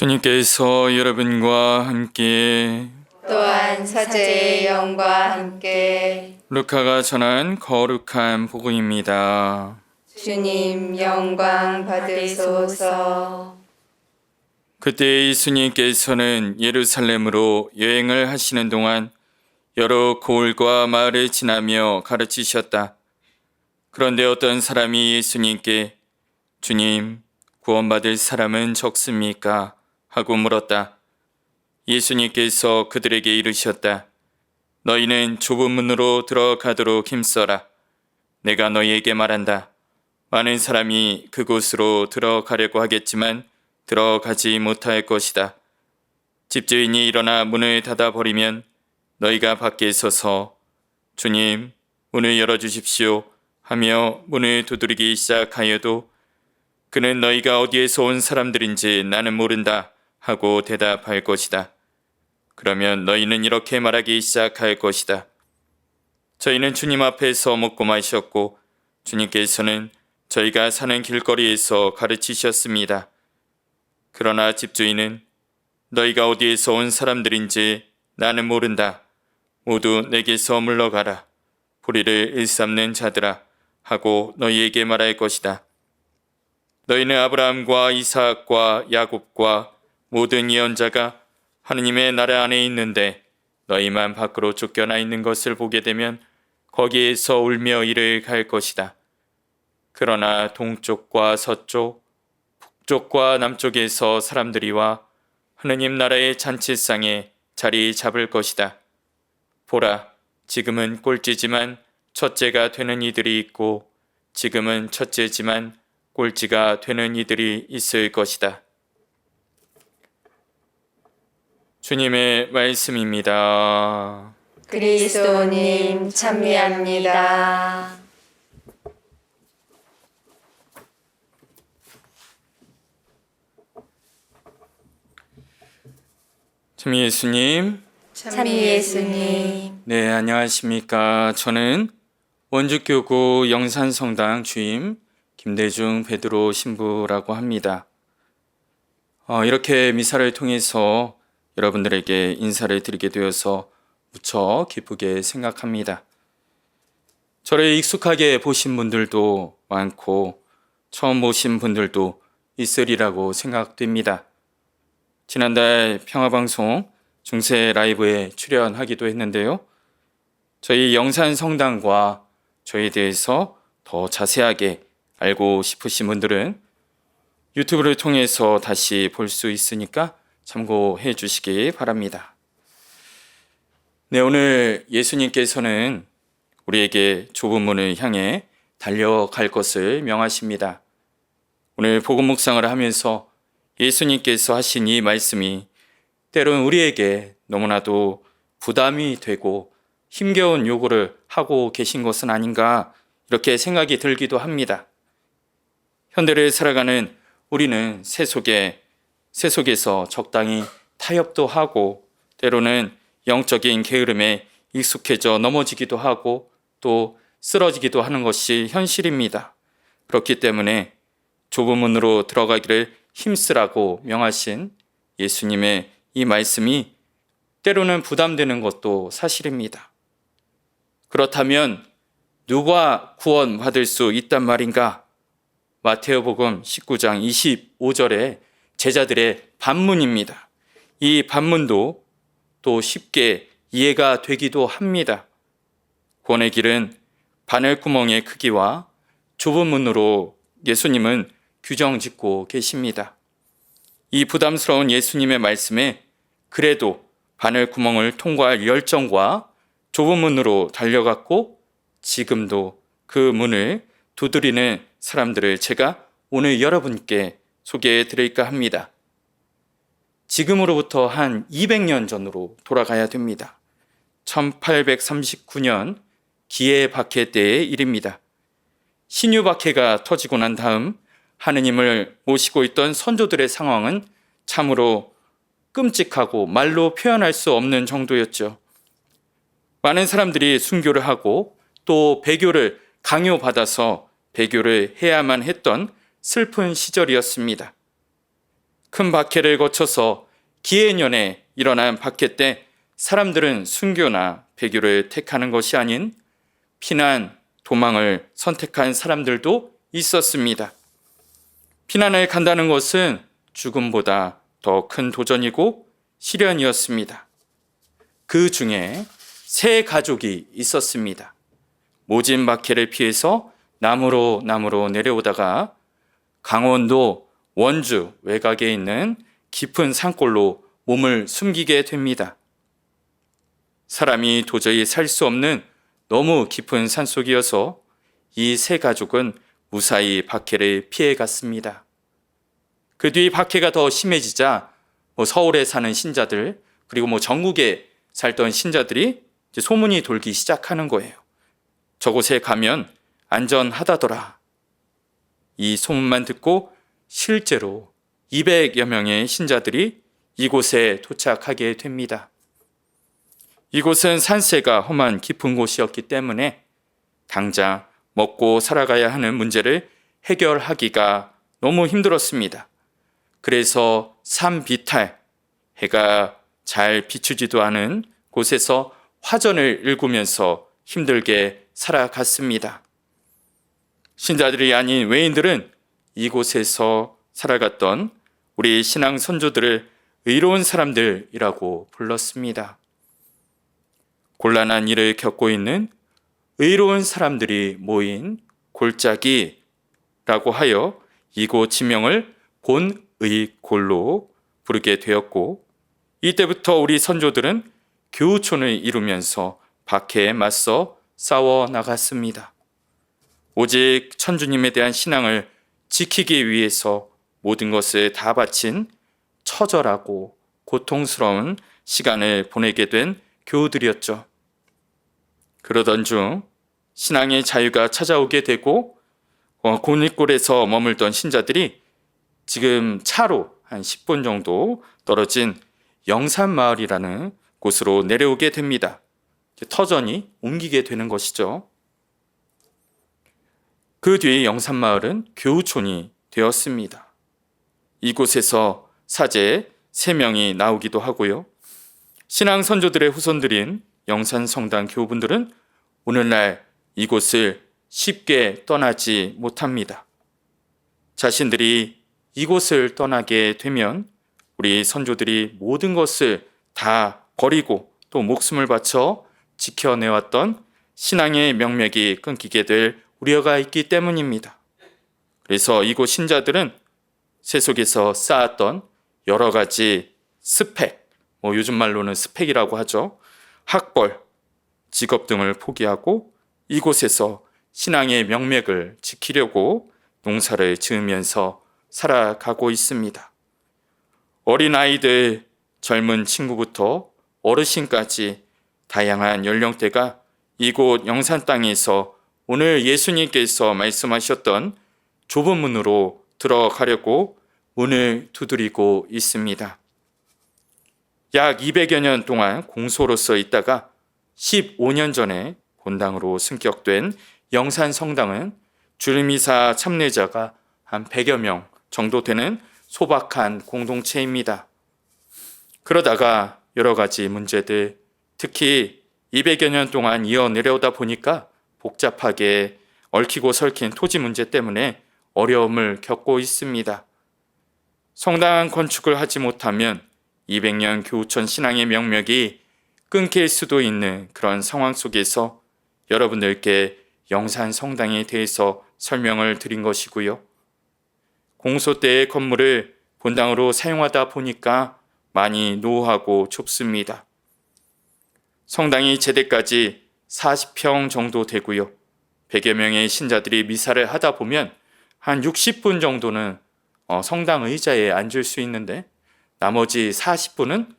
주님께서 여러분과 함께 또한 사제의 영과 함께 루카가 전한 거룩한 복음입니다. 주님 영광 받으소서. 그때 예수님께서는 예루살렘으로 여행을 하시는 동안 여러 고을과 마을을 지나며 가르치셨다. 그런데 어떤 사람이 예수님께 주님, 구원받을 사람은 적습니까? 하고 물었다. 예수님께서 그들에게 이르셨다. 너희는 좁은 문으로 들어가도록 힘써라. 내가 너희에게 말한다. 많은 사람이 그곳으로 들어가려고 하겠지만 들어가지 못할 것이다. 집주인이 일어나 문을 닫아버리면 너희가 밖에 서서 주님, 문을 열어주십시오 하며 문을 두드리기 시작하여도 그는 너희가 어디에서 온 사람들인지 나는 모른다 하고 대답할 것이다. 그러면 너희는 이렇게 말하기 시작할 것이다. 저희는 주님 앞에서 먹고 마셨고 주님께서는 저희가 사는 길거리에서 가르치셨습니다. 그러나 집주인은 너희가 어디에서 온 사람들인지 나는 모른다. 모두 내게서 물러가라. 뿌리를 일삼는 자들아 하고 너희에게 말할 것이다. 너희는 아브라함과 이삭과 야곱과 모든 예언자가 하느님의 나라 안에 있는데 너희만 밖으로 쫓겨나 있는 것을 보게 되면 거기에서 울며 이를 갈 것이다. 그러나 동쪽과 서쪽, 북쪽과 남쪽에서 사람들이 와 하느님 나라의 잔치상에 자리 잡을 것이다. 보라, 지금은 꼴찌지만 첫째가 되는 이들이 있고 지금은 첫째지만 꼴찌가 되는 이들이 있을 것이다. 주님의 말씀입니다. 그리스도님 찬미합니다. 참 예수님. 찬미 예수님. 네, 안녕하십니까. 저는 원주교구 영산성당 주임 김대중 베드로 신부라고 합니다. 이렇게 미사를 통해서 여러분들에게 인사를 드리게 되어서 무척 기쁘게 생각합니다. 저를 익숙하게 보신 분들도 많고 처음 보신 분들도 있으리라고 생각됩니다. 지난달 평화방송 중세 라이브에 출연하기도 했는데요. 저희 영산성당과 저에 대해서 더 자세하게 알고 싶으신 분들은 유튜브를 통해서 다시 볼 수 있으니까 참고해 주시기 바랍니다. 네, 오늘 예수님께서는 우리에게 좁은 문을 향해 달려갈 것을 명하십니다. 오늘 복음 묵상을 하면서 예수님께서 하신 이 말씀이 때론 우리에게 너무나도 부담이 되고 힘겨운 요구를 하고 계신 것은 아닌가 이렇게 생각이 들기도 합니다. 현대를 살아가는 우리는 세속에서 적당히 타협도 하고 때로는 영적인 게으름에 익숙해져 넘어지기도 하고 또 쓰러지기도 하는 것이 현실입니다. 그렇기 때문에 좁은 문으로 들어가기를 힘쓰라고 명하신 예수님의 이 말씀이 때로는 부담되는 것도 사실입니다. 그렇다면 누가 구원받을 수 있단 말인가? 마태오복음 19장 25절에 제자들의 반문입니다. 이 반문도 또 쉽게 이해가 되기도 합니다. 구원의 길은 바늘구멍의 크기와 좁은 문으로 예수님은 규정 짓고 계십니다. 이 부담스러운 예수님의 말씀에 그래도 바늘구멍을 통과할 열정과 좁은 문으로 달려갔고 지금도 그 문을 두드리는 사람들을 제가 오늘 여러분께 소개해 드릴까 합니다. 지금으로부터 한 200년 전으로 돌아가야 됩니다. 1839년 기해박해 때의 일입니다. 신유박해가 터지고 난 다음 하느님을 모시고 있던 선조들의 상황은 참으로 끔찍하고 말로 표현할 수 없는 정도였죠. 많은 사람들이 순교를 하고 또 배교를 강요받아서 배교를 해야만 했던 슬픈 시절이었습니다. 큰 박해를 거쳐서 기해년에 일어난 박해 때 사람들은 순교나 배교를 택하는 것이 아닌 피난, 도망을 선택한 사람들도 있었습니다. 피난을 간다는 것은 죽음보다 더 큰 도전이고 시련이었습니다. 그 중에 세 가족이 있었습니다. 모진 박해를 피해서 남으로 내려오다가 강원도 원주 외곽에 있는 깊은 산골로 몸을 숨기게 됩니다. 사람이 도저히 살 수 없는 너무 깊은 산속이어서 이 세 가족은 무사히 박해를 피해 갔습니다. 그 뒤 박해가 더 심해지자 서울에 사는 신자들 그리고 전국에 살던 신자들이 이제 소문이 돌기 시작하는 거예요. 저곳에 가면 안전하다더라. 이 소문만 듣고 실제로 200여 명의 신자들이 이곳에 도착하게 됩니다. 이곳은 산세가 험한 깊은 곳이었기 때문에 당장 먹고 살아가야 하는 문제를 해결하기가 너무 힘들었습니다. 그래서 산비탈, 해가 잘 비추지도 않은 곳에서 화전을 일구면서 힘들게 살아갔습니다. 신자들이 아닌 외인들은 이곳에서 살아갔던 우리 신앙 선조들을 의로운 사람들이라고 불렀습니다. 곤란한 일을 겪고 있는 의로운 사람들이 모인 골짜기라고 하여 이곳 지명을 본의골로 부르게 되었고, 이때부터 우리 선조들은 교우촌을 이루면서 박해에 맞서 싸워 나갔습니다. 오직 천주님에 대한 신앙을 지키기 위해서 모든 것을 다 바친 처절하고 고통스러운 시간을 보내게 된 교우들이었죠. 그러던 중 신앙의 자유가 찾아오게 되고 곤익골에서 머물던 신자들이 지금 차로 한 10분 정도 떨어진 영산마을이라는 곳으로 내려오게 됩니다. 터전이 옮기게 되는 것이죠. 그 뒤에 영산마을은 교우촌이 되었습니다. 이곳에서 사제 3명이 나오기도 하고요. 신앙 선조들의 후손들인 영산성당 교우분들은 오늘날 이곳을 쉽게 떠나지 못합니다. 자신들이 이곳을 떠나게 되면 우리 선조들이 모든 것을 다 버리고 또 목숨을 바쳐 지켜내왔던 신앙의 명맥이 끊기게 될 우려가 있기 때문입니다. 그래서 이곳 신자들은 세속에서 쌓았던 여러 가지 스펙, 요즘 말로는 스펙이라고 하죠. 학벌, 직업 등을 포기하고 이곳에서 신앙의 명맥을 지키려고 농사를 지으면서 살아가고 있습니다. 어린아이들, 젊은 친구부터 어르신까지 다양한 연령대가 이곳 영산 땅에서 오늘 예수님께서 말씀하셨던 좁은 문으로 들어가려고 문을 두드리고 있습니다. 약 200여 년 동안 공소로서 있다가 15년 전에 본당으로 승격된 영산성당은 주일미사 참례자가 한 100여 명 정도 되는 소박한 공동체입니다. 그러다가 여러 가지 문제들, 특히 200여 년 동안 이어 내려오다 보니까 복잡하게 얽히고 설킨 토지 문제 때문에 어려움을 겪고 있습니다. 성당 건축을 하지 못하면 200년 교우촌 신앙의 명맥이 끊길 수도 있는 그런 상황 속에서 여러분들께 영산 성당에 대해서 설명을 드린 것이고요. 공소 때의 건물을 본당으로 사용하다 보니까 많이 노후하고 좁습니다. 성당이 제대까지 40평 정도 되고요. 100여 명의 신자들이 미사를 하다 보면 한 60분 정도는 성당 의자에 앉을 수 있는데 나머지 40분은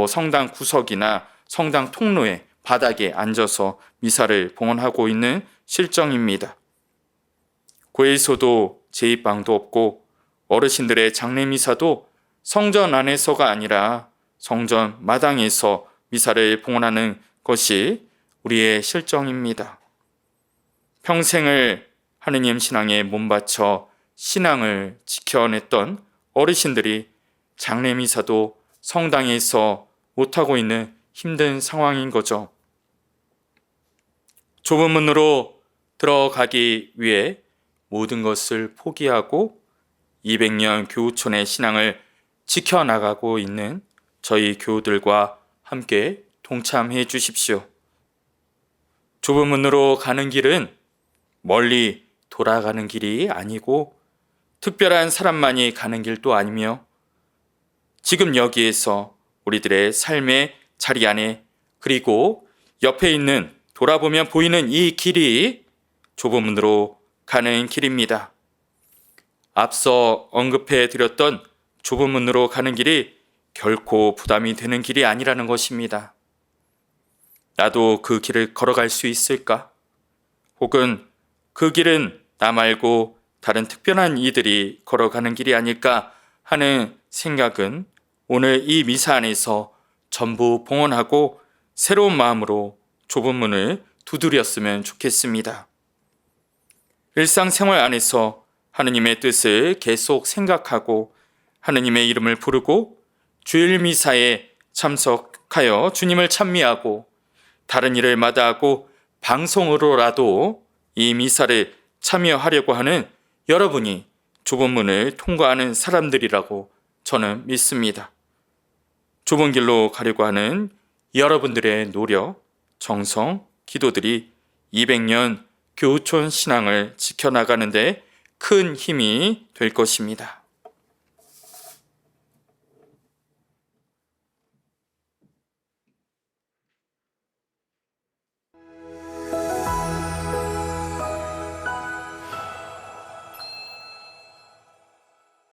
성당 구석이나 성당 통로에 바닥에 앉아서 미사를 봉헌하고 있는 실정입니다. 고일소도 제2방도 없고 어르신들의 장례미사도 성전 안에서가 아니라 성전 마당에서 미사를 봉헌하는 것이 우리의 실정입니다. 평생을 하느님 신앙에 몸바쳐 신앙을 지켜냈던 어르신들이 장례미사도 성당에서 못하고 있는 힘든 상황인 거죠. 좁은 문으로 들어가기 위해 모든 것을 포기하고 200년 교우촌의 신앙을 지켜나가고 있는 저희 교우들과 함께 동참해 주십시오. 좁은 문으로 가는 길은 멀리 돌아가는 길이 아니고 특별한 사람만이 가는 길도 아니며 지금 여기에서 우리들의 삶의 자리 안에 그리고 옆에 있는 돌아보면 보이는 이 길이 좁은 문으로 가는 길입니다. 앞서 언급해 드렸던 좁은 문으로 가는 길이 결코 부담이 되는 길이 아니라는 것입니다. 나도 그 길을 걸어갈 수 있을까? 혹은 그 길은 나 말고 다른 특별한 이들이 걸어가는 길이 아닐까 하는 생각은 오늘 이 미사 안에서 전부 봉헌하고 새로운 마음으로 좁은 문을 두드렸으면 좋겠습니다. 일상생활 안에서 하느님의 뜻을 계속 생각하고 하느님의 이름을 부르고 주일 미사에 참석하여 주님을 찬미하고 다른 일을 마다하고 방송으로라도 이 미사를 참여하려고 하는 여러분이 좁은 문을 통과하는 사람들이라고 저는 믿습니다. 좁은 길로 가려고 하는 여러분들의 노력, 정성, 기도들이 200년 교우촌 신앙을 지켜나가는데 큰 힘이 될 것입니다.